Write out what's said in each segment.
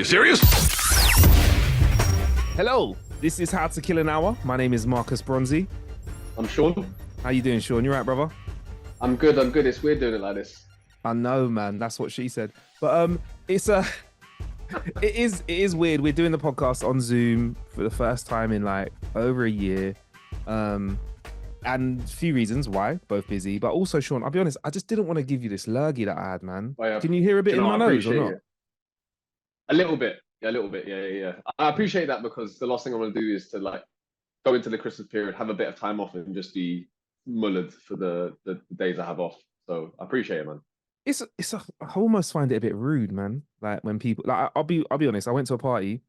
you serious? Hello, this is How to Kill an Hour. My name is Marcus Bronzy. I'm Sean. How you doing, Sean? You right, brother? I'm good. It's weird doing it like this. I know, man. That's what she said. But it's it is weird. We're doing the podcast on Zoom for the first time in like over a year. And a few reasons why, both busy. But also, Sean, I'll be honest, I just didn't want to give you this lurgy that I had, man. Can you hear a bit in my nose or not? It. A little bit. Yeah, a little bit. Yeah. I appreciate that because the last thing I want to do is to like go into the Christmas period, have a bit of time off and just be mullered for the days I have off. So I appreciate it, man. I almost find it a bit rude, man. Like when people like I'll be honest, I went to a party,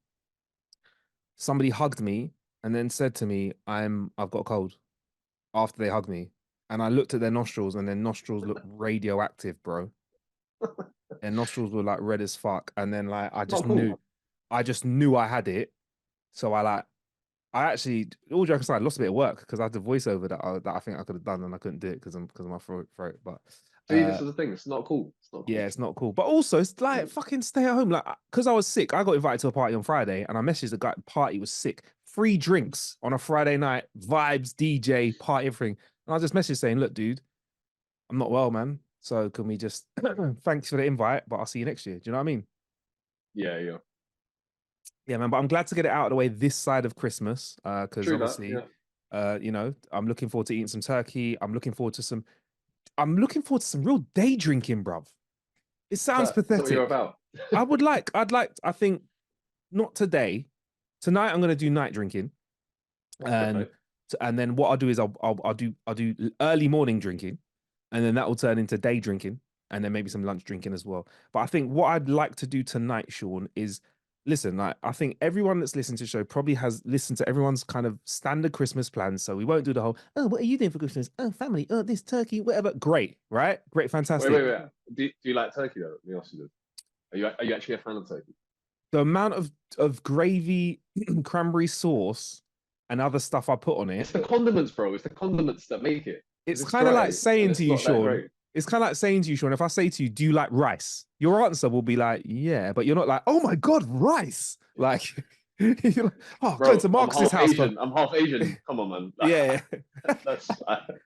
somebody hugged me and then said to me, I've got a cold after they hugged me. And I looked at their nostrils and their nostrils looked radioactive, bro. Their nostrils were like red as fuck. And then like I just knew I had it. So I actually, all jokes aside, lost a bit of work because I had the voiceover that I think I could have done and I couldn't do it because of my throat. But see, this is the thing. It's not cool. Yeah, it's not cool. But also, it's like fucking stay at home. Like, because I was sick, I got invited to a party on Friday, and I messaged the guy. The party was sick. 3 drinks on a Friday night, vibes, DJ, party, everything. And I just messaged saying, "Look, dude, I'm not well, man. So can we just thanks for the invite, but I'll see you next year." Do you know what I mean? Yeah. Yeah, man. But I'm glad to get it out of the way this side of Christmas, because obviously, you know, I'm looking forward to eating some turkey. I'm looking forward to some real day drinking, bruv. It sounds pathetic. That's what you're about. I think not today. Tonight I'm going to do night drinking, and then what I'll do is I'll do early morning drinking, and then that will turn into day drinking, and then maybe some lunch drinking as well. But I think what I'd like to do tonight, Sean, is listen. Like I think everyone that's listened to the show probably has listened to everyone's kind of standard Christmas plans, so we won't do the whole what are you doing for Christmas? Oh, family. Oh, this turkey, whatever. Great, right? Great, fantastic. Wait. Do you like turkey though? Let me ask you this. Are you actually a fan of turkey? The amount of gravy, cranberry sauce, and other stuff I put on it. It's the condiments, bro. It's the condiments that make it. It's kind of like saying to you, Sean. It's kind of like saying to you, Sean, if I say to you, do you like rice? Your answer will be like, yeah, but you're not like, oh my God, rice. Like, you're like, oh, bro, go to Marcus's house. I'm half Asian. Come on, man. Yeah.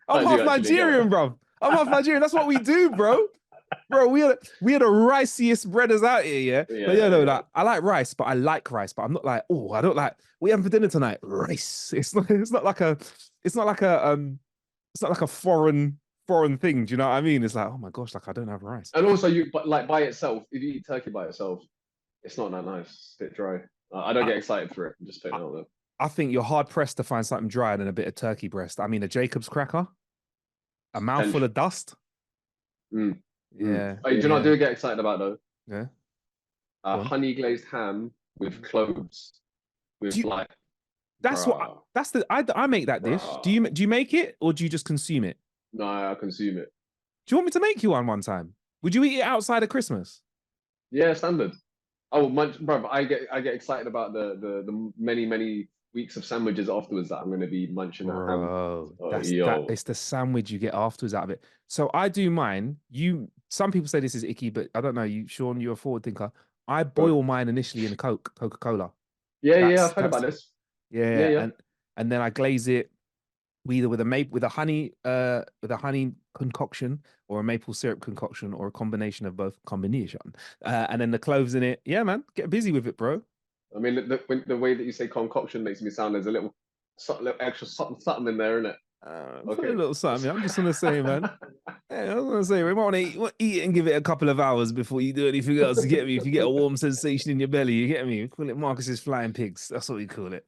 I'm half Nigerian, bro. I'm half Nigerian. That's what we do, bro. Bro, we are the riciest breaders out here, yeah. But like I like rice, but I like rice, but I'm not like, oh, I don't like. We having for dinner tonight? Rice. It's not like a foreign thing. Do you know what I mean? It's like, oh my gosh, like I don't have rice. And also, but like by itself, if you eat turkey by itself, it's not that nice. It's a bit dry. I don't get excited for it. I'm just putting it out there. I think you're hard pressed to find something drier than a bit of turkey breast. I mean, a Jacob's cracker, a mouthful of dust. Yeah. Do you know what I do get excited about though? Yeah. Honey glazed ham with cloves. I make that dish. Do you make it or do you just consume it? No, I consume it. Do you want me to make you one time? Would you eat it outside of Christmas? Yeah, standard. Oh, bro, I get excited about the many weeks of sandwiches afterwards that I'm going to be munching at ham. It's the sandwich you get afterwards out of it. So I do mine. Some people say this is icky, but I don't know. Sean, you're a forward thinker. I boil mine initially in Coca-Cola. Yeah, I've heard about this. Yeah. And then I glaze it either with a honey concoction or a maple syrup concoction or a combination of both and then the cloves in it. Yeah, man, get busy with it, bro. I mean, the way that you say concoction makes me sound there's a little extra something in there, isn't it? Okay. A little something. I'm just gonna say, man. Yeah, I was gonna say we might want to eat it and give it a couple of hours before you do anything else. You get me? If you get a warm sensation in your belly, you get me? We call it Marcus's flying pigs. That's what we call it.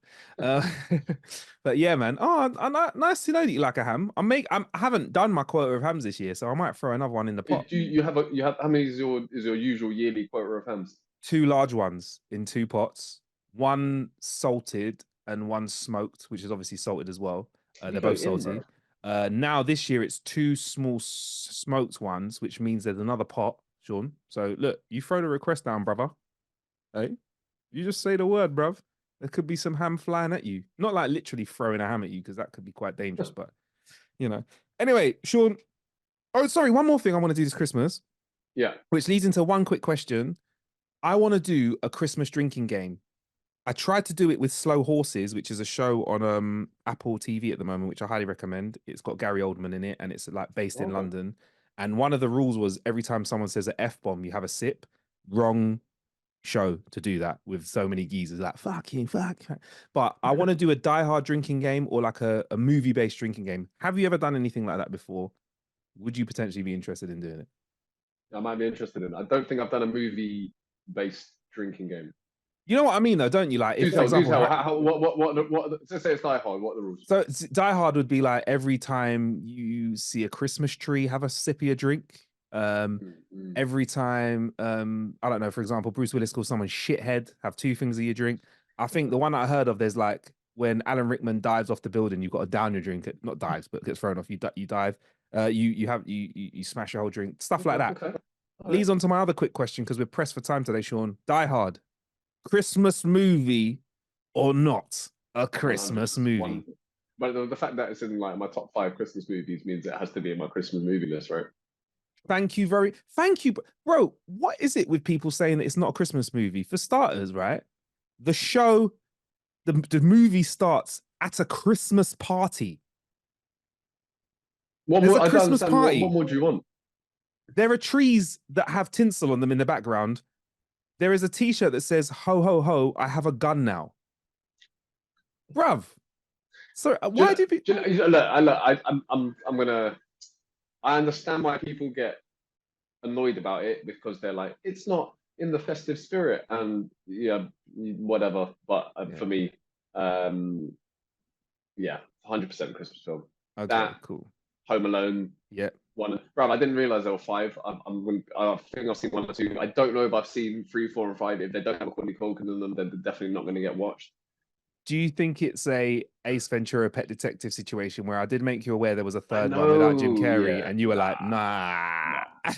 But yeah, man. Oh, nice to know that you like a ham. I haven't done my quota of hams this year, so I might throw another one in the pot. You have how many is your usual yearly quota of hams? 2 large ones in 2 pots. 1 salted and 1 smoked, which is obviously salted as well. They're both salty. Now this year it's 2 small smoked ones, which means there's another pot, Sean. So look, you throw the request down, brother. Hey, you just say the word, bruv. There could be some ham flying at you. Not like literally throwing a ham at you, because that could be quite dangerous, but you know. Anyway, Sean. Oh, sorry, one more thing I want to do this Christmas. Yeah. Which leads into one quick question. I want to do a Christmas drinking game. I tried to do it with Slow Horses, which is a show on Apple TV at the moment, which I highly recommend. It's got Gary Oldman in it, and it's like based in Okay. London. And one of the rules was every time someone says an F bomb, you have a sip. Wrong show to do that with so many geezers like fucking fuck. But I want to do a die-hard drinking game or like a movie-based drinking game. Have you ever done anything like that before? Would you potentially be interested in doing it? I might be interested in. I don't think I've done a movie-based drinking game. You know what I mean, though, don't you? Like, if Do for tell, do example, tell. Let's say it's Die Hard. What are the rules? so Die Hard would be like every time you see a Christmas tree, have a sip of your drink. Mm. Every time, I don't know, for example, Bruce Willis calls someone shithead, have two things of your drink. I think the one I heard of, there's like when Alan Rickman dives off the building, you've got to down your drink. Not dives, but gets thrown off. You dive. You smash your whole drink. Stuff like Okay, that. okay. All right. Leads on to my other quick question because we're pressed for time today, Sean. Die Hard, Christmas movie or not a Christmas 100%. One. movie? But the fact that it's in like my top 5 Christmas movies means it has to be in my Christmas movie list, right? Thank you, bro. What is it with people saying that it's not a Christmas movie? For starters, right? The show, the movie starts at a Christmas party. What There's more? a I don't Christmas understand. What party. more do you want? There are trees that have tinsel on them in the background. There is a T-shirt that says "Ho ho ho! I have a gun now." Bruv. So why do people? Look, I'm gonna. I understand why people get annoyed about it because they're like, it's not in the festive spirit, and yeah, whatever. But Yeah. for me, um, yeah, 100% Christmas film. Okay. That Cool. Home Alone Yeah. one. Bro, I didn't realize there were 5. I think I've seen 1 or 2. I don't know if I've seen 3, 4, and 5. If they don't have a Macaulay Culkin in them, they're definitely not going to get watched. Do you think it's a Ace Ventura Pet Detective situation where I did make you aware there was a I third one without Jim know, Carrey, yeah. and you were like, Nah, nah?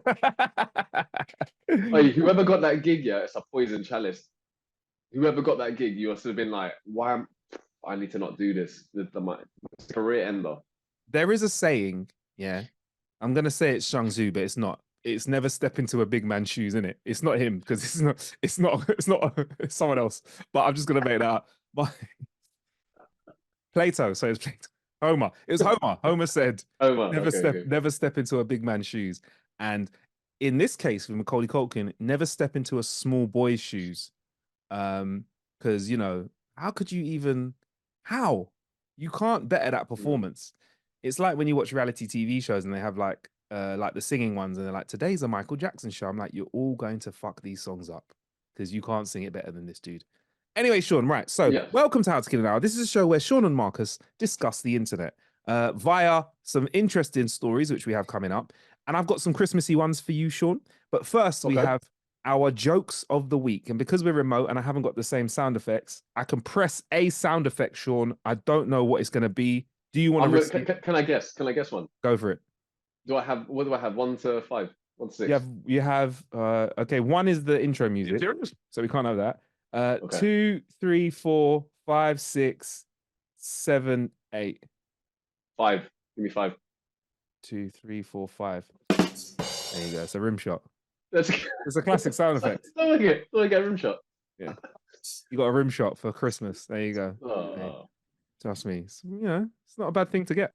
nah. Hey, whoever got that gig, yeah, it's a poison chalice. Whoever got that gig, you must have been like, why am I need to not do this? My career ender. There is a saying, yeah. I'm gonna say it's Shang Tzu, but it's not. It's never step into a big man's shoes, in it. It's not him because it's someone else. But I'm just gonna make that up. But Plato, so it's Plato. Homer. It was Homer. Homer said, Oh man, okay, okay. never step into a big man's shoes. And in this case with Macaulay Culkin, never step into a small boy's shoes. Because how could you even how? You can't better that Mm. performance. It's like when you watch reality TV shows and they have like the singing ones and they're like, today's a Michael Jackson show. I'm like, you're all going to fuck these songs up because you can't sing it better than this dude. Anyway, Sean, right. So, Yeah. welcome to How to Kill an Hour. This is a show where Sean and Marcus discuss the internet via some interesting stories, which we have coming up. And I've got some Christmassy ones for you, Sean. But first, we Okay. have our jokes of the week. And because we're remote and I haven't got the same sound effects, I can press a sound effect, Sean. I don't know what it's going to be. Do you want to risk it? Can I guess? Can I guess one? Go for it. What do I have? 1 to 5, 1 to 6. Okay, one is the intro music. So we can't have that. Okay. 2, 3, 4, 5, 6, 7, 8. 5. Give me 5. 2, 3, 4, 5. There you go. It's a rim shot. That's It's a classic sound effect. Don't get a rim shot. Yeah. You got a rim shot for Christmas. There you go. Hey, Oh. trust me. It's not a bad thing to get.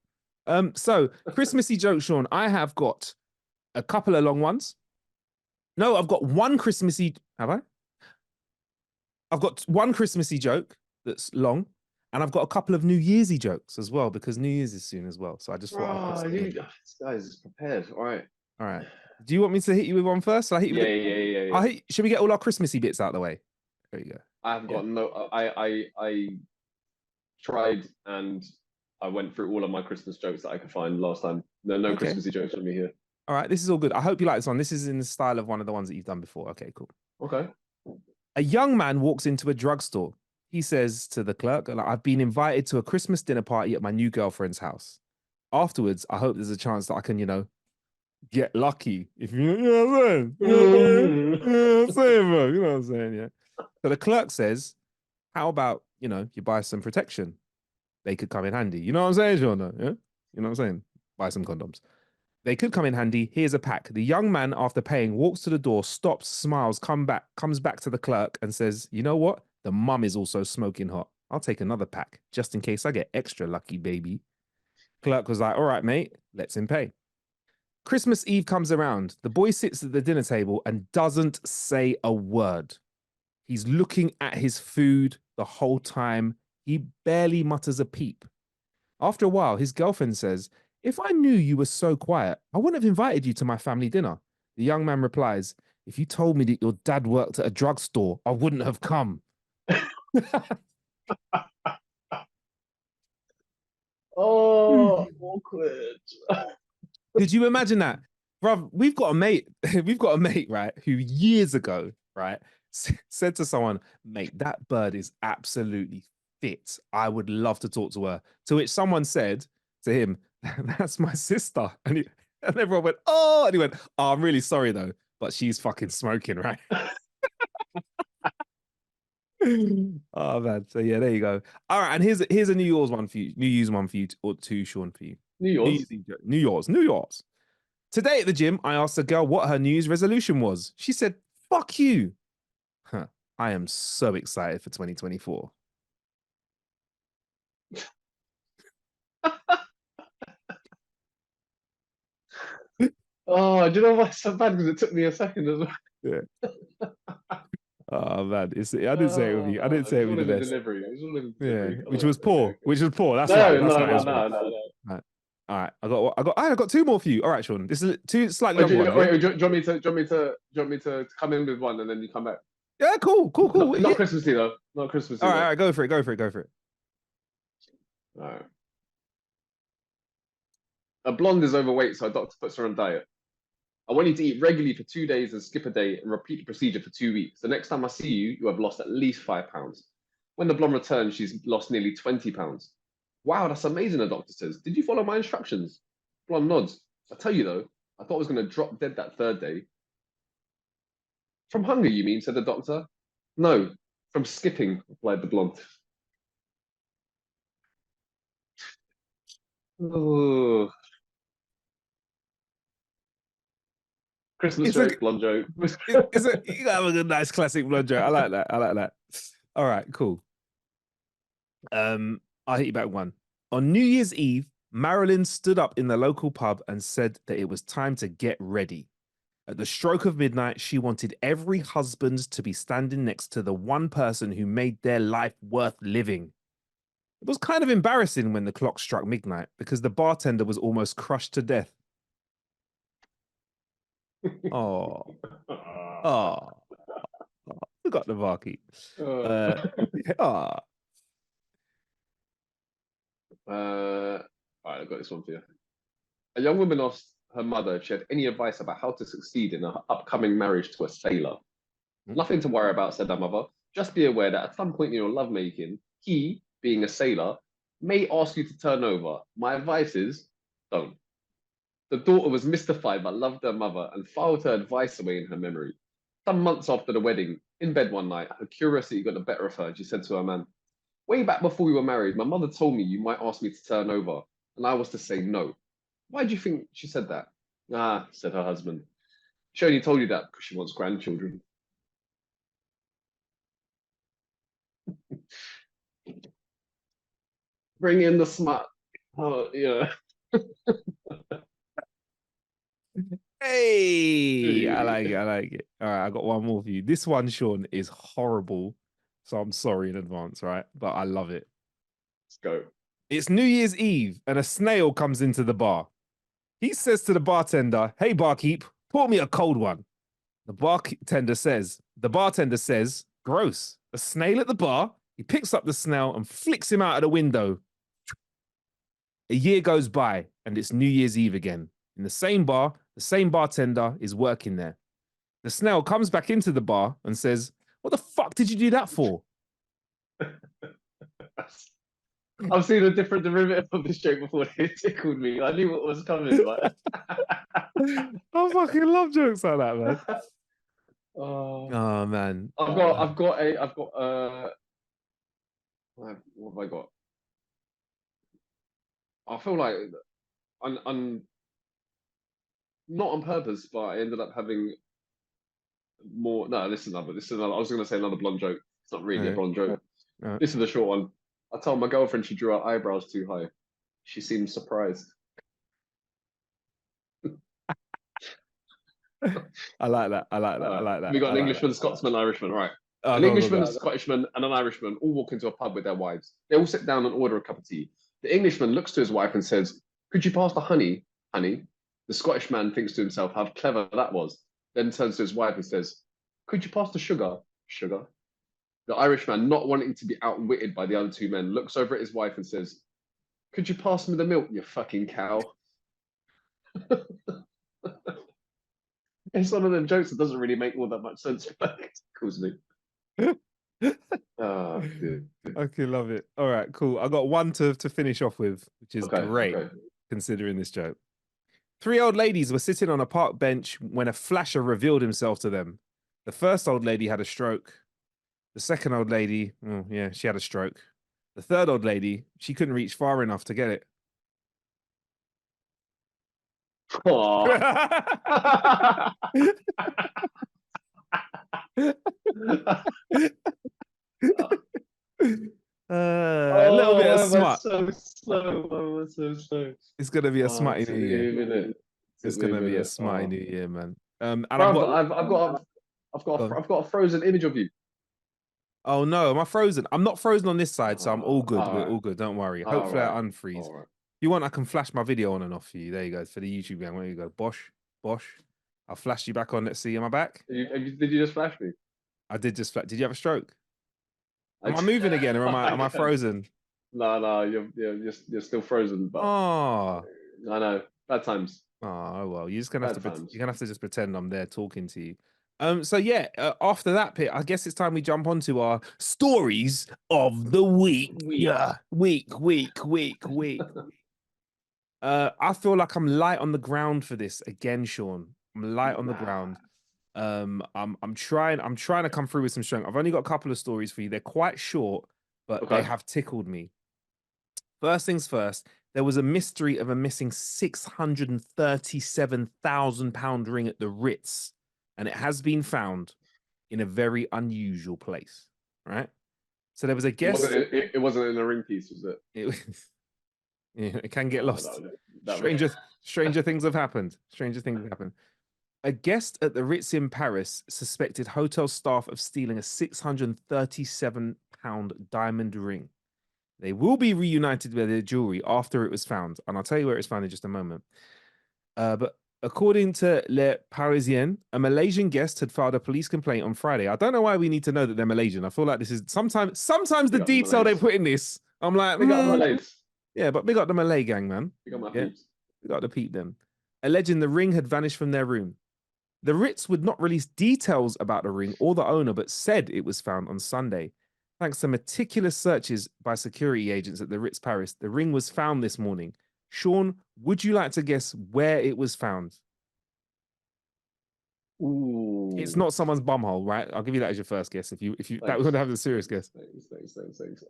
So Christmassy joke, Sean. I have got a couple of long ones. No, I've got one Christmassy. Have I? I've got one Christmassy joke that's long, and I've got a couple of New Year'sy jokes as well because New Year's is soon as well. So I just thought I'd put Oh, some in. this guy's is prepared. All right. All right. Do you want me to hit you with one first? Shall I hit you Yeah, with yeah. Should we get all our Christmassy bits out of the way? There you go. I've Yeah. got no. I tried and I went through all of my Christmas jokes that I could find last time. There are no Okay. Christmassy jokes from me here. All right. This is all good. I hope you like this one. This is in the style of one of the ones that you've done before. Okay, cool. Okay. A young man walks into a drugstore. He says to the clerk, like, I've been invited to a Christmas dinner party at my new girlfriend's house. Afterwards, I hope there's a chance that I can, get lucky. If you know what I'm saying. You know what I'm saying, bro. You know what I'm saying, yeah. So the clerk says, how about, you buy some protection? They could come in handy. You know what I'm saying, Sean? Yeah? You know what I'm saying? Buy some condoms. They could come in handy. Here's a pack. The young man, after paying, walks to the door, stops, smiles, comes back to the clerk and says, "You know what? The mum is also smoking hot. I'll take another pack just in case I get extra lucky, baby." Clerk was like, "All right, mate, let's him pay." Christmas Eve comes around. The boy sits at the dinner table and doesn't say a word. He's looking at his food the whole time. He barely mutters a peep. After a while, his girlfriend says, "If I knew you were so quiet, I wouldn't have invited you to my family dinner." The young man replies, "If you told me that your dad worked at a drugstore, I wouldn't have come." Oh, awkward. Did you imagine that? Bruv, we've got a mate, we've got a mate, right, who years ago, right, said to someone, "Mate, that bird is absolutely fit. I would love to talk to her." To which someone said to him, "That's my sister." And everyone went, "Oh," and he went, "Oh, I'm really sorry though, but she's fucking smoking, right?" Oh man. So yeah, there you go. All right, and here's a New Year's one for you. New Year's one for you, or two, Sean, for you. New New yours. Year's Eve, New Year's, New Year's. Today at the gym, I asked a girl what her New Year's resolution was. She said, "Fuck you." Huh. I am so excited for 2024. Oh, do you know why it's so bad? Because it took me a second as well. Yeah. Oh man, I didn't say it with you. I didn't say it It's with all you in the the best. delivery. It's all in the Yeah, delivery. All which right. was Okay. poor. Okay. Which was poor. That's right. No, That's no, right. It no, was poor. no, no, no. All right. All right. I got two more for you. All right, Sean. This is two slightly Wait, longer ones. Yeah. do you want me to? Do you want me to come in with one and then you come back? Yeah. Cool. Cool. Cool. Not Yeah. Christmassy though. Not Christmassy All right. All though. right. Go for it. Go for it. Go for it. All right. A blonde is overweight, so a doctor puts her on diet. I want you to eat regularly for 2 days and skip a day and repeat the procedure for 2 weeks. The next time I see you, you have lost at least 5 pounds. When the blonde returns, she's lost nearly 20 pounds. Wow, that's amazing, the doctor says. Did you follow my instructions? Blonde nods. I tell you though, I thought I was going to drop dead that third day. From hunger, you mean? Said the doctor. No, from skipping, replied the blonde. Oh, Christmas It's a joke, blonde joke. it's a you have a good nice classic blood joke. I like that. I like that. All right. Cool. I'll hit you back one. On New Year's Eve, Marilyn stood up in the local pub and said that it was time to get ready. At the stroke of midnight, she wanted every husband to be standing next to the one person who made their life worth living. It was kind of embarrassing when the clock struck midnight because the bartender was almost crushed to death. Oh, oh, forgot the barkeep. Uh, oh, All right, I've got this one for you. A young woman asked her mother if she had any advice about how to succeed in her upcoming marriage to a sailor. Nothing to worry about, said her mother. Just be aware that at some point in your lovemaking, he, being a sailor, may ask you to turn over. My advice is don't. The daughter was mystified but loved her mother and filed her advice away in her memory. Some months after the wedding, in bed one night, her curiosity got the better of her and she said to her man, way back before we were married, my mother told me you might ask me to turn over, and I was to say no. Why do you think she said that? Ah, said her husband. She only told you that because she wants grandchildren. Bring in the smut. Oh, yeah. hey, I like it. Let's I like it. All right, I got one more for you. This one, Sean, is horrible. So I'm sorry in advance, right? But I love it. go. It's New Year's Eve and a snail comes into the bar. He says to the bartender, "Hey, barkeep, pour me a cold one." The bartender says, "Gross. A snail at the bar?" He picks up the snail and flicks him out of the window. A year goes by and it's New Year's Eve again. In the same bar, the same bartender is working there. The snail comes back into the bar and says, "What the fuck did you do that for?" I've seen a different derivative of this joke before. It tickled me. I knew what was coming, but I fucking love jokes like that, man. oh, Oh man. what have I got? I feel like un, un, not on purpose, but I ended up having more. No, this is another. I was going to say another blonde joke. It's not really a Okay. blonde joke. Uh, This is a short one. I told my girlfriend she drew her eyebrows too high. She seemed surprised. I like that. I like that. I like that. We got I an like that. Englishman, Scotsman, Irishman. Right. Oh, An go, go, Englishman, go. a Scottishman, and an Irishman all walk into a pub with their wives. They all sit down and order a cup of tea. The Englishman looks to his wife and says, "Could you pass the honey, honey?" The Scottish man thinks to himself how clever that was. Then turns to his wife and says, "Could you pass the sugar, sugar?" The Irishman, not wanting to be outwitted by the other two men, looks over at his wife and says, "Could you pass me the milk, you fucking cow?" It's one of them jokes that doesn't really make all that much sense, but it calls me. Ah, dude. Okay, love it. All right, cool. I got one to finish off with, which is Okay, great okay. considering this joke. Three old ladies were sitting on a park bench when a flasher revealed himself to them. The first old lady had a stroke. The second old lady, oh yeah, she had a stroke. The third old lady, she couldn't reach far enough to get it. Aw. A little Oh, bit of why am I smut. so slow? Why am I so slow? It's gonna be a Oh, it smutty took new me year. a minute. Took It's me a gonna be a minute. smutty Oh, new year, man. And I've bruv, got. Go I've got a frozen image of you. Oh no, am I frozen? I'm not frozen on this side, so I'm all Oh, good. all We're right, all good. Don't worry. all Hopefully, I right, unfreeze. all right. If you want, I can flash my video on and off for you. There you go. For the YouTube gang. There you go. Bosh, bosh. I'll flash you back on. Let's see. Am I back? Did you just flash me? I did just flash. Did you have a stroke? I, Am I moving again, or am I I am I can't. frozen? No, no, you're still frozen, but Oh, I know bad times, oh well. You're just gonna have bad to. times. You're gonna have to just pretend I'm there talking to you. So yeah. After that bit, I guess it's time we jump onto our stories of the week. Weak. Yeah, week. I feel like I'm light on the ground for this again, Sean. I'm light on the Nah. ground. I'm trying to come through with some strength. I've only got a couple of stories for you. They're quite short, but they Okay. have tickled me. First things first, there was a mystery of a missing £637,000 ring at the Ritz, and it has been found in a very unusual place. Right? So there was a guest. It wasn't in a ring piece, was it? It, yeah, it can get Oh, lost. that would. Stranger things have happened. Stranger things have happened. A guest at the Ritz in Paris suspected hotel staff of stealing a £637 diamond ring. They will be reunited with their jewelry after it was found, and I'll tell you where it's found in just a moment. But according to Le Parisien, a Malaysian guest had filed a police complaint on Friday. I don't know why we need to know that they're Malaysian. I feel like this is sometimes the Big up the detail they Malays. put in this. I'm like, Big up the Malays. yeah, but big up the Malay gang, man. Big up my Yeah, peeps. we got to peep them. Alleging the ring had vanished from their room. The Ritz would not release details about the ring or the owner, but said it was found on Sunday. Thanks to meticulous searches by security agents at the Ritz Paris, the ring was found this morning. Sean, would you like to guess where it was found? It's Ooh. not someone's bumhole, right? I'll give you that as your first guess. If you that would Thanks. have a serious guess. Thanks.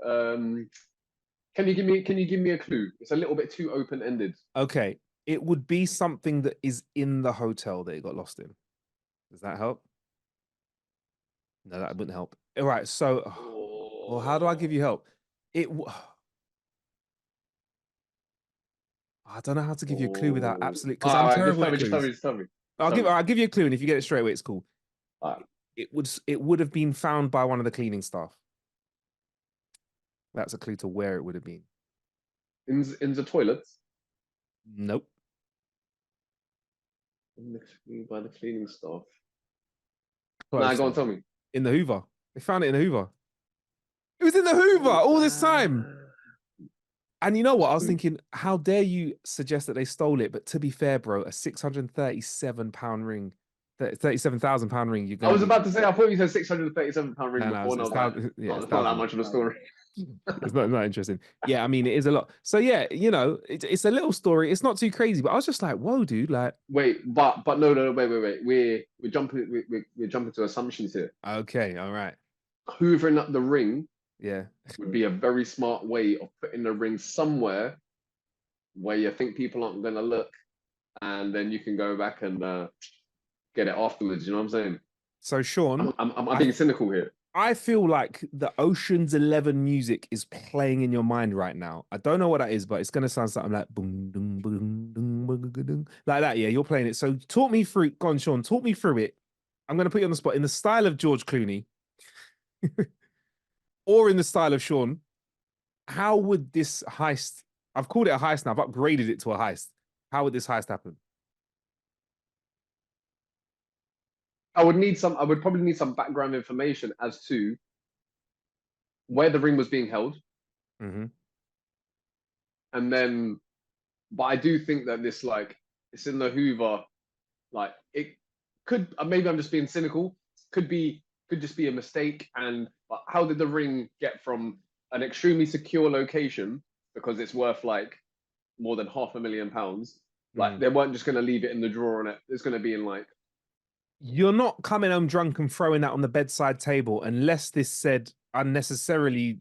Can you give me a clue? It's a little bit too open ended. Okay, it would be something that is in the hotel that it got lost in. Does that help? No, that wouldn't help. All right, so, well, how do I give Oh. you help? It. I don't know how to give you a clue without Oh. absolute because All I'm right, terrible at just tell me, clues. just tell me. Just I'll tell give me. I'll give you a clue, and if you get it straight away, it's cool. All right. It would have been found by one of the cleaning staff. That's a clue to where it would have been. In the toilets. Nope. By the cleaning staff. Nah, Close go on, though. tell me. In the Hoover. They found it in the Hoover. It was in the Hoover all this time. And you know what? I was thinking, how dare you suggest that they stole it? But to be fair, bro, a £637 ring, £37,000 ring, you're I gonna was be about to say, I thought you said £637 ring no, no, before, and I was like, yeah, it's it's not that thousands. much of a story. It's not interesting. Yeah, I mean, it is a lot. So yeah, it's a little story. It's not too crazy, but I was just like, whoa, dude, like, Wait, but no, wait. We're jumping to assumptions here. okay, all right, Hoovering up the ring yeah, would be a very smart way of putting the ring somewhere where you think people aren't going to look. and then you can go back and get it afterwards. You know what I'm saying? So Sean, I'm I being cynical here. I feel like the Ocean's 11 music is playing in your mind right now. I don't know what that is, but it's gonna sound something like boom, boom, boom, boom, boom, boom, like that. Yeah, you're playing it. So talk me through. Go on, Sean. Talk me through it. I'm gonna put you on the spot in the style of George Clooney or in the style of Sean. How would this heist? I've called it a heist now. I've upgraded it to a heist. How would this heist happen? I would probably need some background information as to where the ring was being held, Mm-hmm. and then, but I do think that this like it's in the Hoover. Like it could maybe I'm just being cynical. Could just be a mistake. And but how did the ring get from an extremely secure location because it's worth like more than £500,000? Like Mm. they weren't just going to leave it in the drawer and it's going to be in like You're not coming home drunk and throwing that on the bedside table unless this said unnecessarily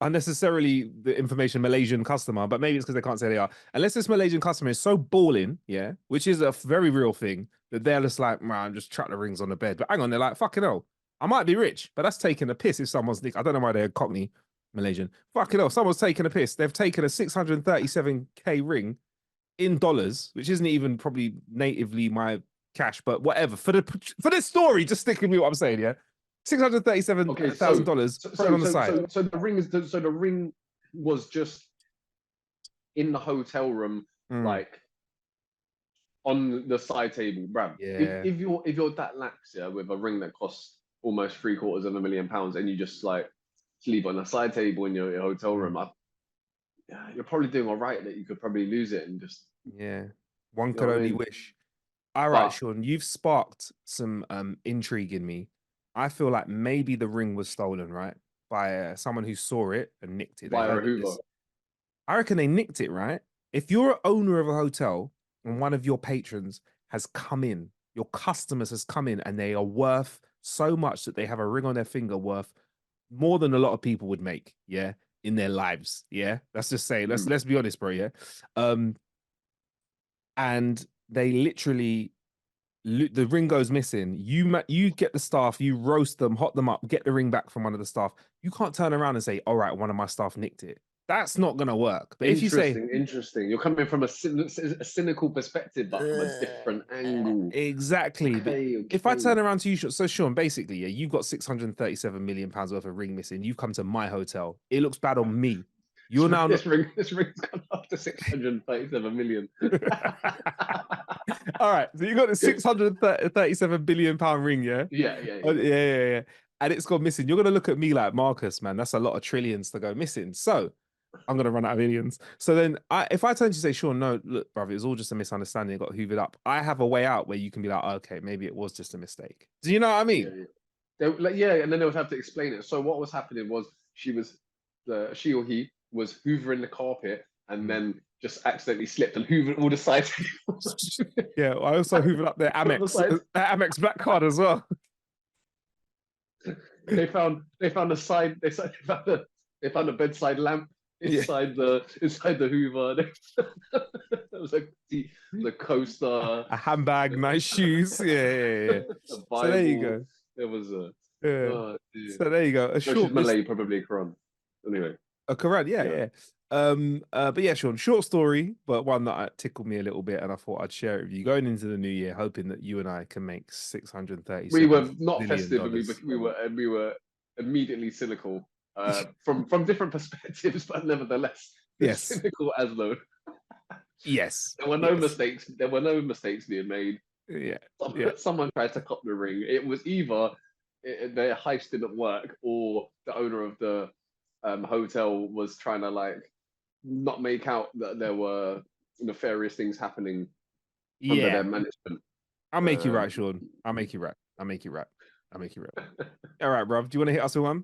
unnecessarily the information Malaysian customer, but maybe it's because they can't say they are. Unless this Malaysian customer is so balling, yeah, which is a very real thing, that they're just like, man, just chuck the rings on the bed. But hang on, they're like, fucking hell, I might be rich, but that's taking a piss if someone's I don't know why they're Cockney Malaysian. Fucking hell, someone's taking a piss. They've taken a 637K ring in dollars, which isn't even probably natively my cash, but whatever. For the story, just stick with me what I'm saying, yeah. Six hundred thirty-seven okay. thousand dollars So thrown so on the so side. so so the ring is so the ring was just in the hotel room, Mm, like on the side table, bruv. yeah. If you're that lax, yeah, with a ring that costs almost £750,000 and you just like sleep on a side table in your hotel Mm, room, you're probably doing all right that you could probably lose it and just yeah. One you know could what I only mean. wish. All right, But Sean, you've sparked some intrigue in me. I feel like maybe the ring was stolen, right? By someone who saw it and nicked it. They via heard a of Hoover, this. I reckon they nicked it, right? If you're an owner of a hotel and one of your patrons has come in, your customers has come in and they are worth so much that they have a ring on their finger worth more than a lot of people would make, yeah, in their lives. Yeah. Let's just say, mm, let's be honest, bro. Yeah. Um, and they literally the ring goes missing. You get the staff, you roast them, hot them up, get the ring back from one of the staff. You can't turn around and say, all right, one of my staff nicked it. That's not gonna work. But if you say, interesting. You're coming from a cynical perspective, but from a different angle. exactly. But Okay, if I okay. turn around to you, so Sean, basically, yeah, you've got 637 million pounds worth of ring missing. You've come to my hotel. It looks bad on me. You're now not. This ring's gone up to 637 million. All right, so you got the 637 billion pound ring, yeah? Yeah, yeah, Oh, yeah. yeah, yeah, yeah. And it's gone missing. You're gonna look at me like Marcus, man. That's a lot of trillions to go missing. So I'm gonna run out of millions. So then, if I turn to you and say, Sean, no, look, brother, it was all just a misunderstanding. It got hoovered up. I have a way out where you can be like, okay, maybe it was just a mistake. Do you know what I Yeah, mean? yeah. Like, yeah, and then they would have to explain it. So what was happening was she or he was hoovering the carpet and Mm. then just accidentally slipped and hoovered all the side tables. Yeah, I also hoovered up their All the Amex, sides. Amex Black Card as well. They found a side they found a bedside lamp Yeah, inside the Hoover. There was the coaster, a handbag, nice shoes. Yeah, yeah, yeah. a So there you Bible. go. There was a Yeah. oh dear. So there you go. A No, she's short list. Malay, probably Quran. Anyway, A Quran, yeah, yeah. yeah. But yeah, Sean, short story, but one that tickled me a little bit, and I thought I'd share it with you. Going into the new year, hoping that you and I can make We $637 were not billion festive, and dollars. we were immediately cynical from different perspectives, but nevertheless Yes, cynical as though yes, there were no yes, mistakes. There were no mistakes being made. yeah, yeah, Someone tried to cop the ring. It was either their heist didn't work, or the owner of the hotel was trying to like not make out that there were nefarious things happening under their yeah. management. I'll make you Um, right, Sean. I'll make you right. I'll make you right. I'll make you right. All right, bro. Do you want to hit us with one?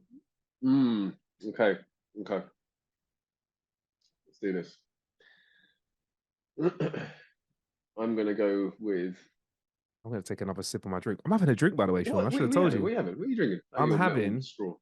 mm, okay, okay, let's do this. I'm gonna go with. I'm gonna take another sip of my drink. I'm having a drink, by the way, Sean. I should have What are you told having? you. What are you having? What are you drinking? Oh, I'm your metal having straw.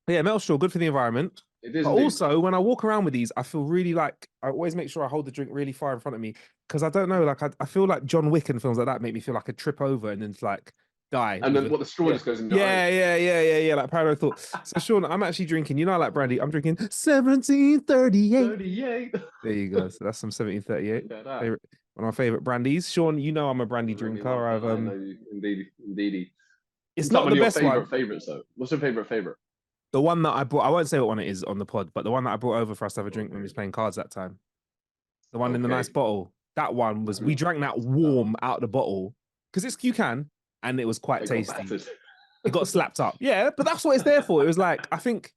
Yeah, metal straw, good for the environment. It is But indeed. also, when I walk around with these, I feel really like I always make sure I hold the drink really far in front of me because I don't know, like I feel like John Wick and films like that make me feel like a trip over and then like die And with then a what the straw yeah. just goes in your eye. Yeah, like parallel thought. So Sean, I'm actually drinking, you know, I like brandy. I'm drinking 1738. 38. There you go. So that's some Look 1738. at that. Favorite, one of my favorite brandies. Sean, you know I'm a brandy Really drinker. well. I've I know you. Indeed. Indeed. it's What's that not one the of your best one. favorites though? What's your favorite? The one that I brought, I won't say what one it is on the pod, but the one that I brought over for us to have a drink when we Okay. was playing cards that time. The one in the nice Okay. bottle. That one was we drank that warm out of the bottle because it's you can, and it was quite It got tasty. battered. It got slapped up. Yeah, but that's what it's there for. It was like I think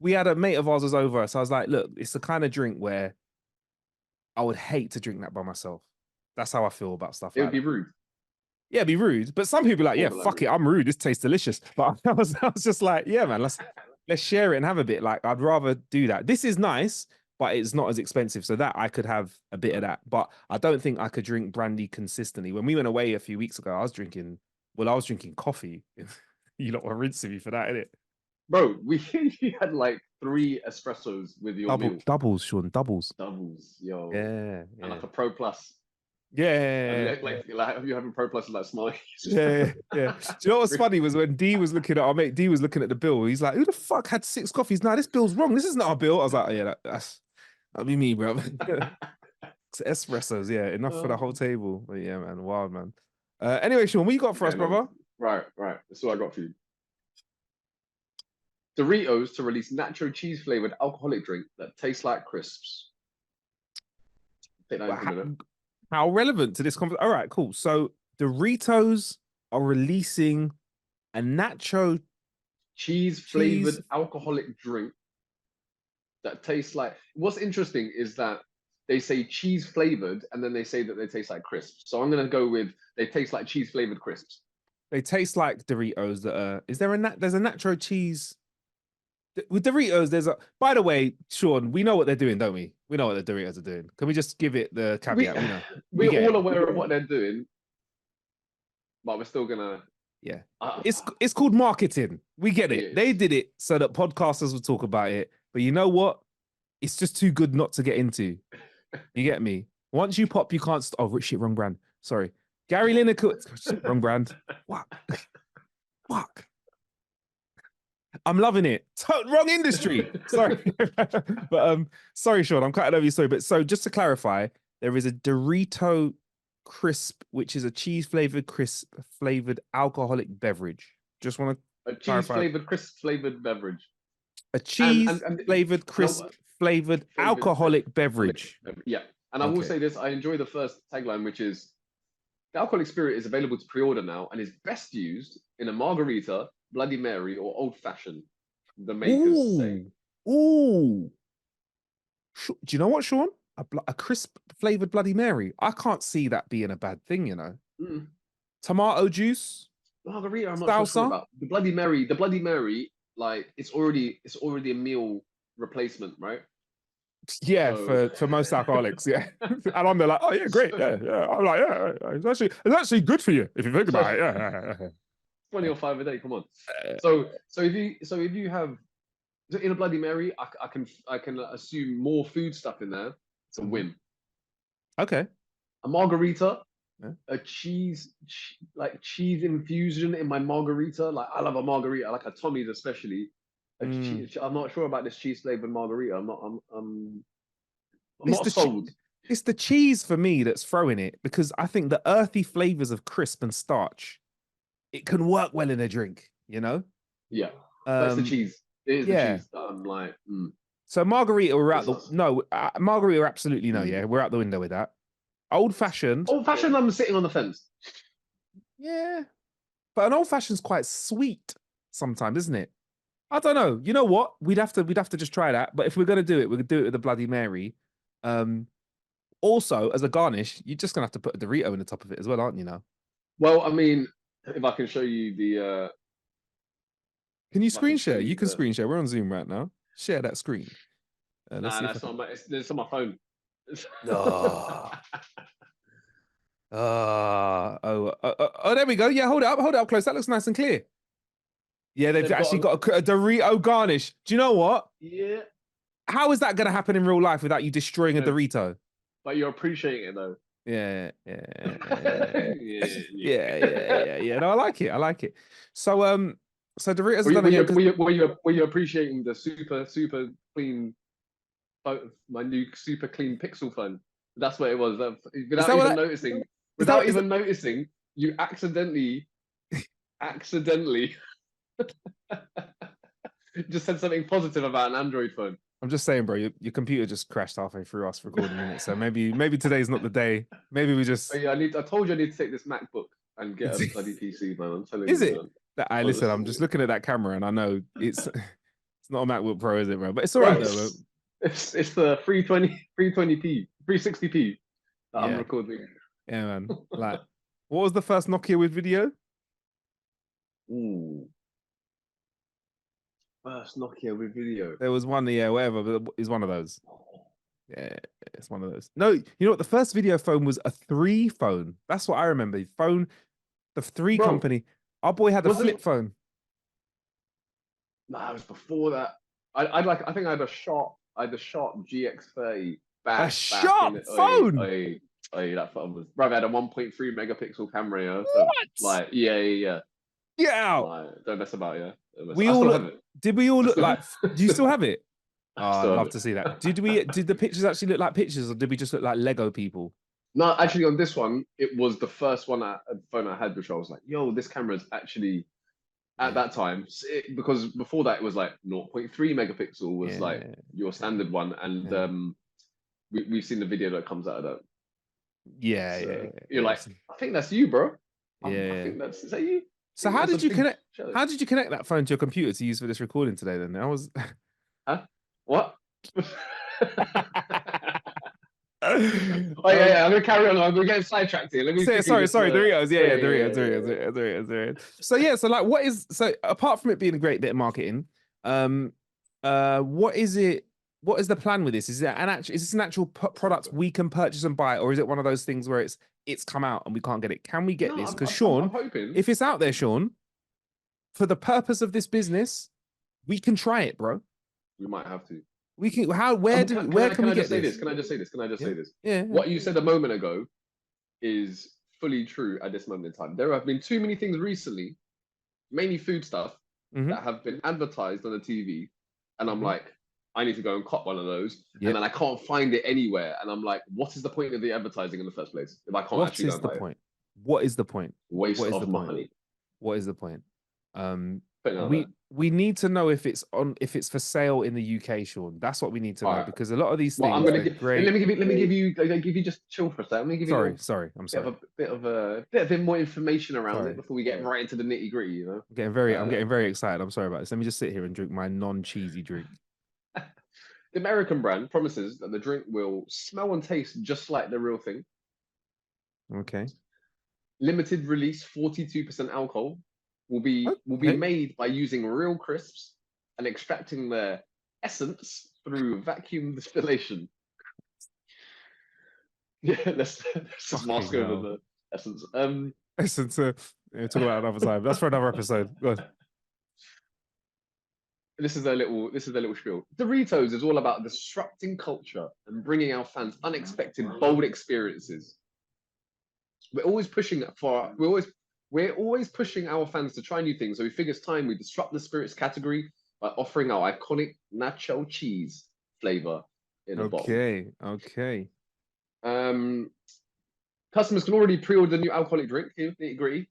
we had a mate of ours was over, so I was like, look, it's the kind of drink where I would hate to drink that by myself. That's how I feel about stuff It would like be that. rude. Yeah, it'd be rude. But some people are like, yeah, fuck Borderline it, I'm rude. This tastes delicious. But I was just like, yeah, man, let's share it and have a bit. Like, I'd rather do that. This is nice, but it's not as expensive. So that I could have a bit of that. But I don't think I could drink brandy consistently. When we went away a few weeks ago, I was drinking coffee. You lot were rinsing me for that, innit? Bro, we had like 3 espressos with your meal. Doubles, Sean, doubles. Doubles, yo. And Yeah. like a Pro Plus. And Yeah. like you having Pro Plus and like smiling. Yeah. Do you know what's funny was when D was looking at our mate, D was looking at the bill. He's like, "Who the fuck had 6 coffees? Nah, this bill's wrong. This is not our bill." I was like, oh, "Yeah, that'll be me, bro." Espressos, yeah, enough for the whole table. But yeah, man, wild man. Anyway, Sean, what you got for us, Okay, no. brother? Right. That's all I got for you. Doritos to release nacho cheese flavored alcoholic drink that tastes like crisps. Take that in for a How, minute. how relevant to this conversation? All right, cool. So Doritos are releasing a nacho Cheese cheese. flavored alcoholic drink that tastes like. What's interesting is that they say cheese flavored and then they say that they taste like crisps. So I'm gonna go with they taste like cheese flavored crisps. They taste like Doritos that are. Is there there's a nacho cheese with Doritos? There's a. By the way, Sean, we know what they're doing, don't we? We know what the Doritos are doing. Can we just give it the We caveat? We know. We we're get all it. aware of what they're doing, but we're still gonna. Yeah. Uh, It's called marketing. We get it. They is. did it so that podcasters would talk about it. But you know what? It's just too good not to get into. You get me? Once you pop, you can't. Oh shit, wrong brand. Sorry, Gary Lineker. Wrong brand. Fuck. Fuck. I'm loving it. Wrong industry. Sorry, but sorry, Sean. I'm cutting over your story. But so just to clarify, there is a Dorito crisp, which is a cheese flavored crisp flavored alcoholic beverage. Just want to A cheese clarify. flavored, crisp flavored beverage. A And cheese flavored no, crisp flavored flavored alcoholic alcoholic. beverage. Yeah. And I will Okay. say this: I enjoy the first tagline, which is the alcoholic spirit is available to pre-order now and is best used in a margarita, Bloody Mary, or old fashioned. The makers say. Ooh. Ooh. Do you know what, Sean? A crisp flavored Bloody Mary. I can't see that being a bad thing, you know. Mm. Tomato juice, Margarita, I'm not so sure salsa. about the Bloody Mary. The Bloody Mary, like it's already a meal replacement, right? Yeah, So, for most alcoholics, yeah. And I'm there like, oh yeah, great, yeah. I'm like, yeah, it's actually good for you if you think so about it. Yeah. 20 or 5 a day. Come on. Uh, So if you have so in a Bloody Mary, I can assume more food stuff in there. It's a mhm. win. Okay. A margarita, Yeah. a like cheese infusion in my margarita. Like I love a margarita, I like a Tommy's especially. Mm. I'm not sure about this cheese flavored margarita. I'm It's not the sold. it's the cheese for me that's throwing it because I think the earthy flavors of crisp and starch it can work well in a drink, you know. Yeah, but it's the Um, cheese. It is the yeah. cheese that I'm like, So margarita, we're out this the is no. Margarita, absolutely no. mm. Yeah, we're out the window with that. Old fashioned, Old fashioned. I'm sitting on the fence. yeah, but an old fashioned's quite sweet sometimes, isn't it? I don't know. You know what? We'd have to just try that. But if we're gonna do it, we're gonna do it with the Bloody Mary. Um, Also, as a garnish, you're just gonna have to put a Dorito in the top of it as well, aren't you? Now, Well, I mean, if I can show you can you if I can screen show share? You you can the screen share. We're on Zoom right now. Share that screen. Let's nah, see if I that's not can. my. It's on my phone. Oh, there we go. Yeah, hold it up close. That looks nice and clear. Yeah, they've They've got actually got a Dorito garnish. Do you know what? yeah, How is that going to happen in real life without you destroying a no, Dorito? but you're appreciating it though. Yeah, yeah, Yeah, yeah. No, I like it. I like it. So, so Doritos Were have you, done were again you because were you were you were you appreciating the super clean my new super clean Pixel phone? That's what it was. is Without that what even that noticing, is that without is that, even noticing, you accidentally just said something positive about an Android phone. I'm just saying, bro, your computer just crashed halfway through us recording in it. So maybe today's not the day. Maybe we Oh, just yeah, I told you I need to take this MacBook and get a it's bloody PC, man. I'm telling is you, it man. that I listen, I'm Honestly, just looking at that camera and I know it's not a MacBook Pro, is it, bro? But it's all bro, right though, bro. it's the 320p, 360p that I'm Yeah, recording. yeah, man. Like, what was the first Nokia with video? Ooh, first Nokia with video. There was one, yeah, whatever, but it's one of those. Yeah, it's one of those. No, you know what? The first video phone was a three phone. That's what I remember. Phone, the three Bro, company. Our boy had a flip wasn't phone. nah, it was before that. I think I had a sharp GX30 A back in sharp the phone. that phone was bro, I had a 1.3 megapixel camera, yeah. So What? like yeah. Get out. Like don't mess about, yeah. We I all still look. have it. Did we all I look still like? Do you still have it? Oh, I I'd still have love it. to see that. Did we? Did the pictures actually look like pictures, or did we just look like Lego people? No, Like, actually on this one, it was the first phone I had, which I was like, yo, this camera is actually at yeah, that time because before that it was like zero point 0.3 megapixel was like yeah, your standard one, and yeah, we've seen the video that comes out of that. yeah, It's, yeah, you're yeah, like, I think that's you, bro. I yeah. think that's is that you? I So think how that's a did you big connect? shadow. How did you connect that phone to your computer to use for this recording today? Then I was. Huh? What? Oh um, yeah, I'm gonna carry on. I'm gonna get sidetracked here. Let me quickly sorry, just Doritos. Yeah, oh, yeah, yeah. Doritos. So yeah, so like, what is so apart from it being a great bit of marketing, um, what is it? What is the plan with this? Is it an actual? Is this an actual product we can purchase and buy, or is it one of those things where it's come out and we can't get it? Can we get No, this? Because I'm Sean, hoping if it's out there, Sean, for the purpose of this business, we can try it, bro. we might have to. We can. How? Where do? Where can Can we I just get say this? this? Can I just say this? Can I just Yeah, say this? yeah. What you said a moment ago is fully true at this moment in time. There have been too many things recently, mainly food stuff, Mm-hmm. that have been advertised on the TV, and I'm Mm-hmm. like, I need to go and cop one of those, and Yep. then I can't find it anywhere, and I'm like, what is the point of the advertising in the first place if I can't What actually go is and the buy it? point? What is the point? Waste What is the of point? money. What is the point? Um, Putting it out there. we need to know if it's for sale in the UK, Sean. That's what we need to All know right. because a lot of these Well, I'm things gonna they're give. great. Let me give you. Like, give you just chill for a second. Let me give you a Sorry, little sorry, I'm sorry, bit of more information around it sorry. before we get right into the nitty gritty. You know. I'm Uh, getting very excited. I'm sorry about this. Let me just sit here and drink my non-cheesy drink. the American brand promises that the drink will smell and taste just like the real thing. Okay. Limited release, 42% alcohol, will be Okay. made by using real crisps and extracting their essence through vacuum distillation. Yeah, let's just Fucking mask over hell. the essence. Listen to talk about another time. That's for another episode. Go on. This is their little spiel. Doritos is all about disrupting culture and bringing our fans unexpected, bold experiences. We're always pushing for we're always pushing our fans to try new things. So we figure it's time we disrupt the spirits category by offering our iconic nacho cheese flavor in a bottle. Okay. Okay. Um, Customers can already pre-order the new alcoholic drink. Here, nitty gritty,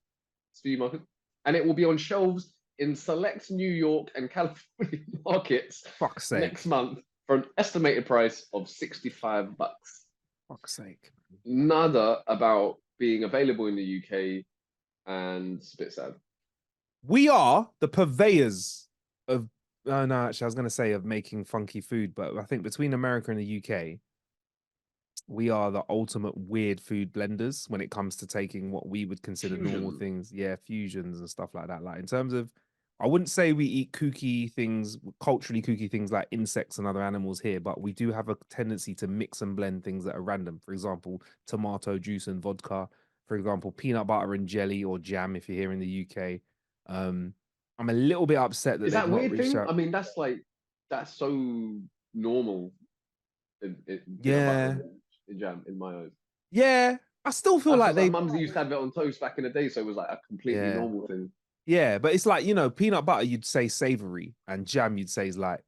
it's for you, Marcus, and it will be on shelves in select New York and California markets Fuck's next sake. month for an estimated price of $65. Fuck's sake. Nada about being available in the UK, and it's a bit sad. We are the purveyors of oh no, actually I was gonna say of making funky food, but I think between America and the UK, we are the ultimate weird food blenders when it comes to taking what we would consider normal Fusion. things, yeah, fusions and stuff like that. Like in terms of I wouldn't say we eat kooky things, culturally kooky things like insects and other animals here, but we do have a tendency to mix and blend things that are random. For example, tomato juice and vodka. For example, peanut butter and jelly or jam if you're here in the UK. I'm a little bit upset that Is they've that not weird reached thing? out. I mean, that's so normal in peanut butter Yeah, and jam in my eyes. Yeah, I still feel That's like just like they. mums used to have it on toast back in the day, so it was like a completely Yeah, normal thing. yeah, but it's like, you know, peanut butter you'd say savory, and jam you'd say is like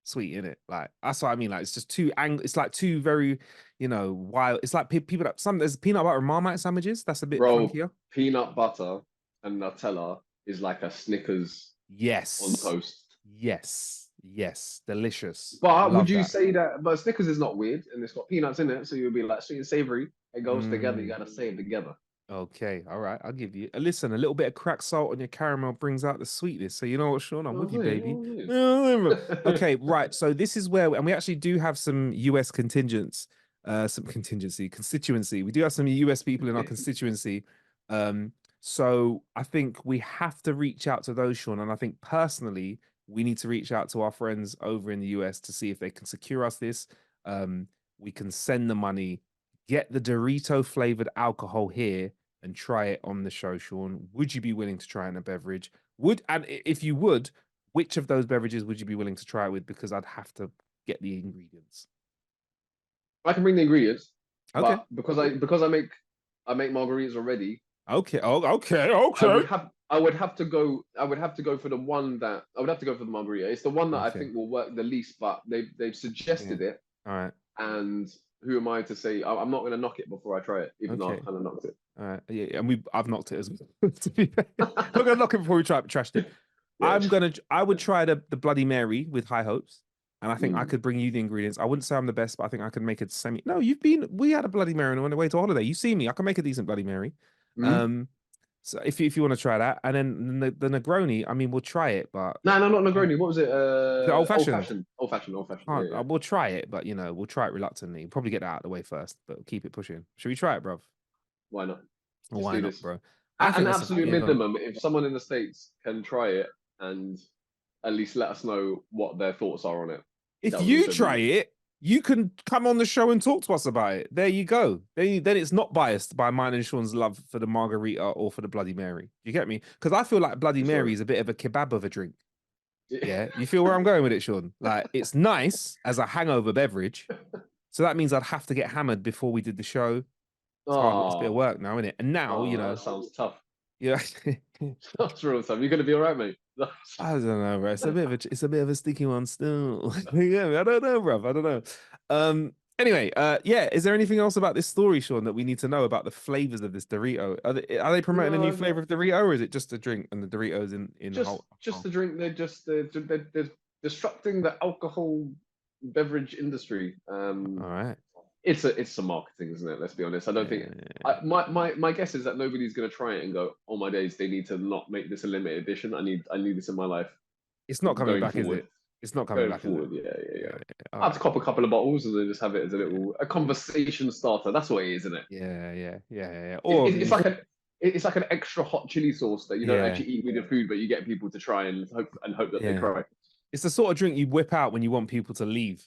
sweet in it. Like that's what I mean. Like it's just too It's like two very, you know, wild. It's like people that some there's peanut butter and Marmite sandwiches. That's a bit Bro, funkier. peanut butter and Nutella is like a Snickers on Yes, toast. yes, delicious. But would Love you that. say that? But Snickers is not weird, and it's got peanuts in it, so you'll be like sweet and savory. It goes together. You Mm. gotta say it together. Okay, all right, I'll give you. Listen, a little bit of cracked salt on your caramel brings out the sweetness. So you know what, Sean, I'm You know with you, what I'm saying? You baby. know what Okay, right. So this is where, and we actually do have some US contingents, some contingency, constituency. We do have some US people in our I mean? constituency. So I think we have to reach out to those, Sean. And I think personally, we need to reach out to our friends over in the US to see if they can secure us this. We can send the money, get the Dorito flavored alcohol here and try it on the show, Sean. Would you be willing to try it in a beverage? If you would, which of those beverages would you be willing to try it with? Because I'd have to get the ingredients. I can bring the ingredients, Okay. but because I make margaritas already, Okay. Oh, okay. I Okay. would have I would have to go I would have to go for the one that I would have to go for the margarita. It's the one that I Okay. think will work the least, but they've Yeah. suggested it, All right. and who am I to say I'm not going to knock it before I try it, even though I've Okay. kind of knocked it. All right. Yeah. And I've knocked it as well. To be fair. I'm not gonna knock it before we trashed it. Yeah. I would try the Bloody Mary with high hopes. And I think I Mm. could bring you the ingredients. I wouldn't say I'm the best, but I think I could make it semi. No, we had a Bloody Mary on the way to holiday. You see me. I can make a decent Bloody Mary. Mm. Um, so if you want to try that, and then the Negroni, I mean, we'll try it, but No, no, not um, Negroni. What was it? the old Old fashioned. fashioned. Old fashioned. Old fashioned. Yeah, Can't. yeah. We'll try it, but you know, we'll try it reluctantly. Probably get that out of the way first, but keep it pushing. Should we try it, bro? Why not? Let's Why do not, this. bro? I think An that's absolute yeah. Go on. minimum. If someone in the States can try it and at least let us know what their thoughts are on it, If that would you also try be. it, you can come on the show and talk to us about it. There you go. Then it's not biased by mine and Sean's love for the margarita or for the Bloody Mary. You get me? Because I feel like Bloody Sorry. Mary is a bit of a kebab of a drink. Yeah, you feel where I'm going with it, Sean? Like it's nice as a hangover beverage. So that means I'd have to get hammered before we did the show. It's hard. It's a bit of Oh, work now, isn't it? And now, you oh, know, that sounds tough. yeah. Sounds real tough. You're gonna be all right, mate. I don't know, bro. It's a bit of a sticky one still. Yeah, I don't know, bro. I don't know. Anyway, yeah. Is there anything else about this story, Sean, that we need to know about the flavors of this Dorito? Are they promoting a new No, flavor of Dorito, or is it just a drink and the Doritos in whole? just Oh, the drink. They're disrupting the alcohol beverage industry. all right. It's a marketing, isn't it? Let's be honest. I don't think Yeah. my guess is that nobody's going to try it and go, oh my days, they need to not make this a limited edition. I need this in my life It's not coming going back, is forward. it? It's not coming Going back, is it? forward, yeah, yeah, Yeah. yeah. All I have to right. cop a couple of bottles and then just have it as a conversation starter. That's what it is, isn't it? Yeah. It, Or it it's like an extra hot chili sauce that you don't yeah, actually eat with your food, but you get people to try and hope that they yeah. cry. It's the sort of drink you whip out when you want people to leave.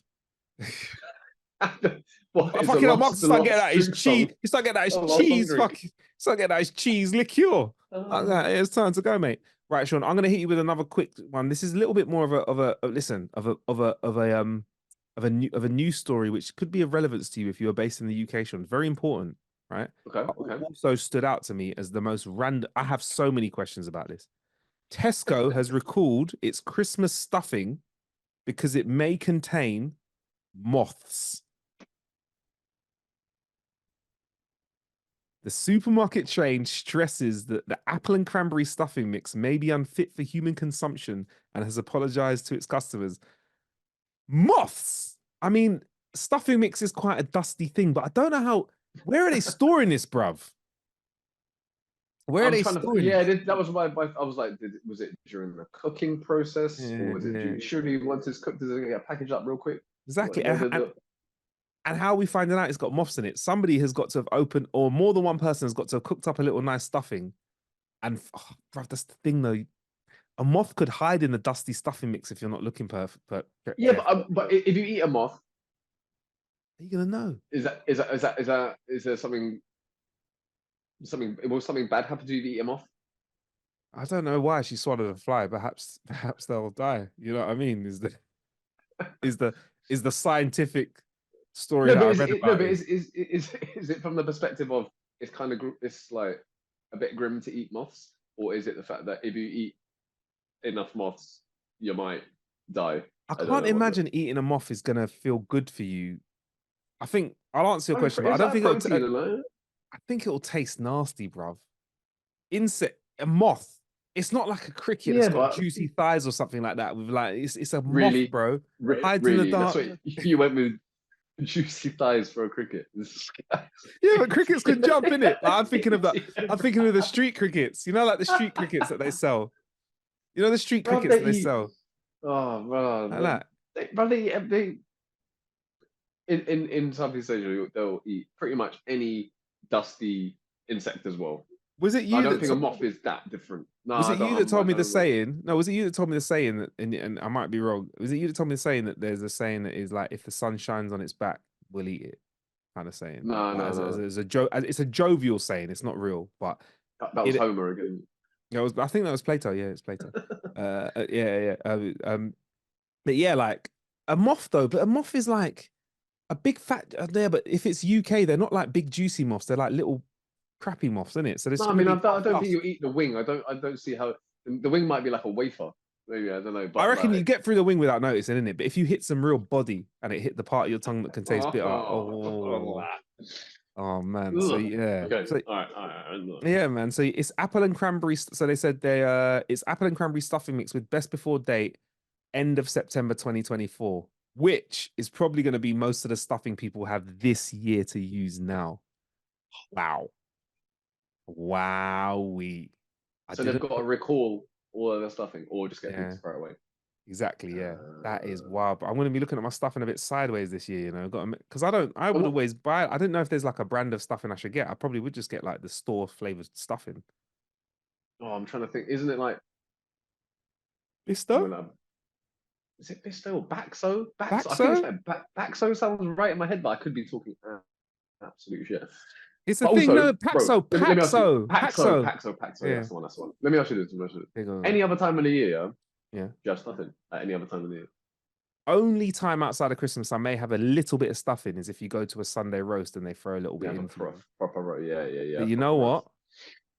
What is Fucking hell, Mark the start getting last out his drink cheese. song? He start getting out his The last song cheese. drink. Start getting out his cheese liqueur. Uh, It's time to go, mate. Right, Sean. I'm gonna hit you with another quick one. This is a little bit more listen of a news story which could be of relevance to you if you are based in the UK, Sean. Very important, right? okay, But okay. also stood out to me as the most random. I have so many questions about this. Tesco has recalled its Christmas stuffing because it may contain moths. The supermarket chain stresses that the apple and cranberry stuffing mix may be unfit for human consumption and has apologized to its customers. Moths! I mean, stuffing mix is quite a dusty thing, but I don't know how. Where are they storing this, bruv? Where are I'm they trying to. storing Yeah, this? that was I was like, was it during the cooking process, or Yeah, was it? yeah. Surely once it's cooked, does it get packaged up real quick? Exactly. What did the And how are we finding out it's got moths in it? Somebody has got to have opened, or more than one person has got to have cooked up a little nice stuffing. And oh, bruv, that's the thing though. A moth could hide in the dusty stuffing mix if you're not looking Yeah, careful. but if you eat a moth, How are you gonna know? is there something will something bad happen to you if you eat a moth? I don't know why she swallowed a fly. Perhaps they'll die. You know what I mean? Is the is the scientific story No, that but I read no, about but it. is it from the perspective of it's kind of it's like a bit grim to eat moths, or is it the fact that if you eat enough moths, you might die? I I don't can't know what the. imagine eating a moth is gonna feel good for you. I think I'll answer your I mean, question, but I it's don't like think protein, and like, I think it'll taste nasty, bruv. Insect, a moth. It's not like a cricket that's yeah, got but juicy thighs or something like that. With like, it's a moth, really, bro. Hides in the really, that's dark. what you went with juicy thighs for a cricket. Yeah, but crickets can jump in it. Like, I'm thinking of the street crickets. You know, like the street crickets that they sell. You know the street Bro, crickets they that they eat. sell Oh, like bro, that. they in Southeast Asia they'll eat pretty much any dusty insect as well. Was it I you don't that? think a moth is that different. No, Was I it don't. you that told I me the don't agree. saying? No, was it you that told me the saying that? And I might be wrong. Was it you that told me the saying that there's a saying that is like, if the sun shines on its back, we'll eat it, kind of saying. No, Like no, no. as a joke, it's a jovial saying. It's not real, but That was it. Homer again. It was. I think that was Plato. Yeah, it's Plato. Yeah, yeah. But yeah, like a moth though. But a moth is like a big fat there. But if it's UK, they're not like big juicy moths. They're like little crappy moths, isn't it? So there's No, I going to mean, be I don't think dust. you eat the wing. I don't see how the wing might be like a wafer. Maybe I don't know, I but reckon you like, get through the wing without noticing, isn't it? But if you hit some real body and it hit the part of your tongue that can taste bitter, oh, oh man. So ugh. yeah, Okay, so all right. yeah, man. So it's apple and cranberry. So they said it's apple and cranberry stuffing mix with best before date end of September 2024, which is probably going to be most of the stuffing people have this year to use now. Wow, wowee. I So they've didn't. got to recall all of their stuffing, or just get people Yeah. to throw it away. Exactly, yeah. That is Uh, wild. But I'm going to be looking at my stuffing a bit sideways this year, you know. Got because I would what, always buy. I don't know if there's like a brand of stuffing I should get. I probably would just get like the store flavored stuffing. I'm trying to think. Isn't it like Bisto? when is it Bisto or Baxo? Baxo. I think it's Baxo? like Baxo sounds right in my head, but I could be talking absolute shit. It's a But thing. also, No, bro, Paxo, let me ask you, Paxo, Paxo. Paxo. Yeah, Yeah. that's the one. That's the one. Let me ask you this. Let me ask you this. There you go. Any other time of the year, Yeah. just nothing. At any other time of the year. Only time outside of Christmas I may have a little bit of stuffing is if you go to a Sunday roast and they throw a little You bit have a in for you. proper, yeah, But you know proper roast. what?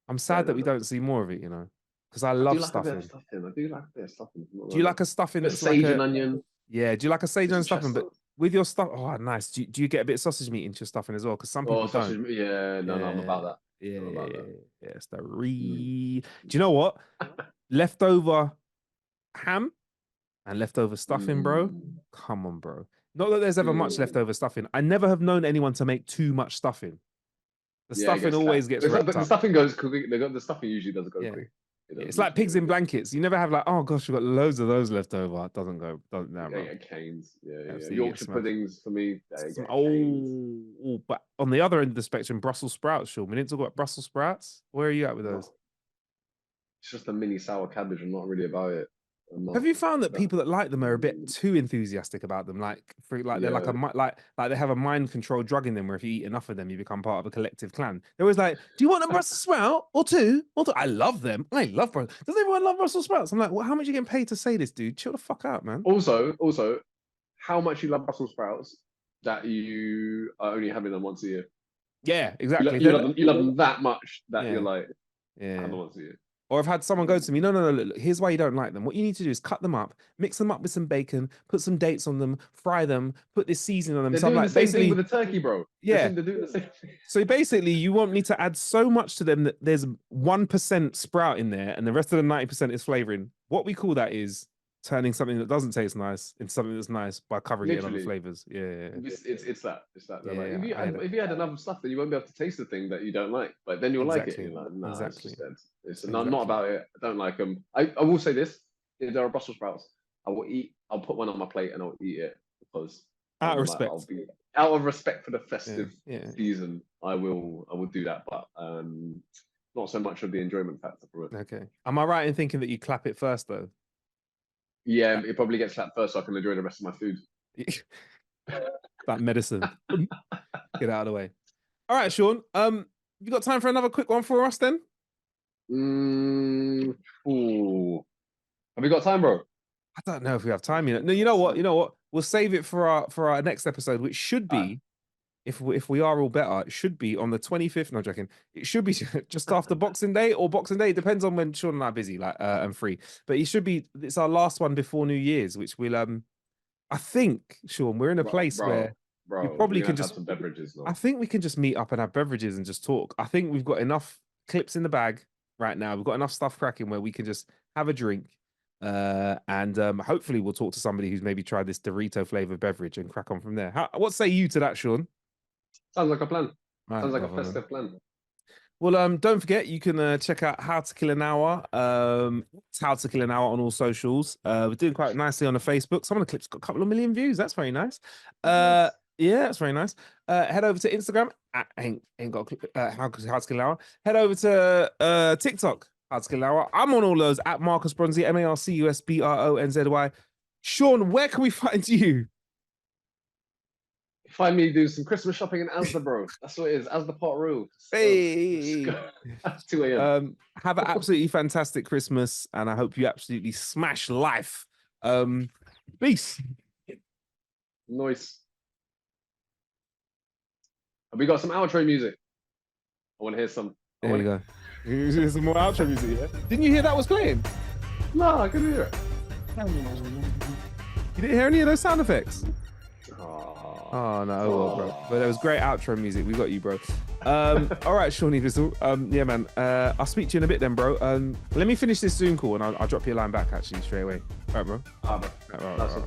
I'm Yeah, sad that no, we no. don't see more of it, you know, because I I do love like a bit of stuffing. stuffing. I do like a bit of stuffing. I'm not Do you gonna lie. like a stuffing Bit of that's like sage and a onion, yeah? Do you like a sage bit and of stuffing? But chestnut. with your stuff, oh nice. Do you get a bit of sausage meat into your stuffing as well? Because some Oh, people don't. sausage. Yeah, no, I'm Yeah, about that. yeah, I'm yeah, about yeah. that. Yeah, it's the Mm. re. Do you know what? Leftover ham and leftover stuffing, bro. Mm. Come on, bro. Not that there's ever much Mm. leftover stuffing. I never have known anyone to make too much stuffing. The Yeah, it stuffing gets fat. always gets But wrapped the up. stuffing goes quick. The stuffing usually does go Yeah. quick. It Yeah, does it's like literally pigs go in quick. blankets. You never have like, oh gosh, we've got loads of those left over. It doesn't go, doesn't no, bro. Yeah, canes. Yeah. Absolutely get Yorkshire smashed. puddings for me, they get canes. But on the other end of the spectrum, Brussels sprouts, Sean. We didn't talk about Brussels sprouts. Where are you at with those? No, it's just a mini sour cabbage. I'm not really about it. I'm Have not. you found that That, people that like them are a bit mm, too enthusiastic about them? Like, for like they're like yeah. like they have a mind control drug in them, where if you eat enough of them, you become part of a collective clan. They're always like, "Do you want a Brussels sprout or two? Or two?" I love them. I love Brussels. Does everyone love Brussels sprouts? I'm like, well, how much are you getting paid to say this, dude? Chill the fuck out, man. Also, how much you love Brussels sprouts that you are only having them once a year. Yeah, exactly. You love them. You love them that much that you're Yeah, like, I have yeah. them once a year. Or I've had someone go to me, no, no, no, look, here's why you don't like them. What you need to do is cut them up, mix them up with some bacon, put some dates on them, fry them, put this seasoning on them. They're So I'm doing the like, same thing with basically, the turkey, bro. They yeah. seem to do the same thing. So basically, you want me to add so much to them that there's 1% sprout in there and the rest of the 90% is flavoring. What we call that is turning something that doesn't taste nice into something that's nice by covering it in other Literally, flavors. Yeah, it's that. They're like, yeah, I had it. if you had enough stuff, then you won't be able to taste the thing that you don't like. But then you'll like it. Exactly. You're like, nah, it's Exactly. just dead. It's not Exactly. about it. I don't like them. I will say this: if there are Brussels sprouts, I will eat. I'll put one on my plate and I'll eat it because Out of I'm like, I'll respect. be out of respect for the Yeah, festive yeah. season. I will do that, but not so much of the enjoyment factor for it. Okay. Am I right in thinking that you clap it first though? Yeah, That it probably gets slapped first, so I can enjoy the rest of my food. that medicine. Get out of the way. All right, Sean. You got time for another quick one for us then? Mm, ooh. Have we got time, bro? I don't know if we have time. You know. No, you know what? You know what? we'll save it for our next episode, which should All right. be, if we are all better, it should be on the 25th. No joking. It should be just after Boxing Day or Boxing Day. It depends on when Sean and I are busy, like and free. But it should be. It's our last one before New Year's, which will I think, Sean, we're in a Bro, place where bro, we bro, probably we're gonna can have to have just. some beverages I now. think we can just meet up and have beverages and just talk. I think we've got enough clips in the bag right now. We've got enough stuff cracking where we can just have a drink. And hopefully we'll talk to somebody who's maybe tried this Dorito flavored beverage and crack on from there. What say you to that, Sean? Sounds like a plan. All right, Sounds like a brother, man. festive plan. Well, don't forget you can check out How to Kill an Hour. It's How to Kill an Hour on all socials. We're doing quite nicely on the Facebook. Some of the clips got a couple of million views. That's very nice. Nice. Yeah, that's very nice. Head over to Instagram. Ain't got How to Kill an Hour. Head over to TikTok. How to Kill an Hour. I'm on all those at Marcus Bronzy, MarcusBronzy. Sean, where can we find you? Find me do some Christmas shopping in Asda, bro. That's what it is. Asda Pot Rule. Hey. That's 2 a.m. Have an absolutely fantastic Christmas, and I hope you absolutely smash life. Peace. Noise. Have we got some outro music? I want to hear some. There you go. Here's some more outro music, yeah? Didn't you hear that was playing? No, I couldn't hear it. You didn't hear any of those sound effects? Oh no, well, bro. But there was great outro music. We got you, bro. All right, Shawnee Pistol. Yeah, man. I'll speak to you in a bit then, bro. Let me finish this Zoom call and I'll drop you a line back actually straight away. All right, bro. Ah, bro. All right, That's all all.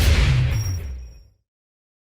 right.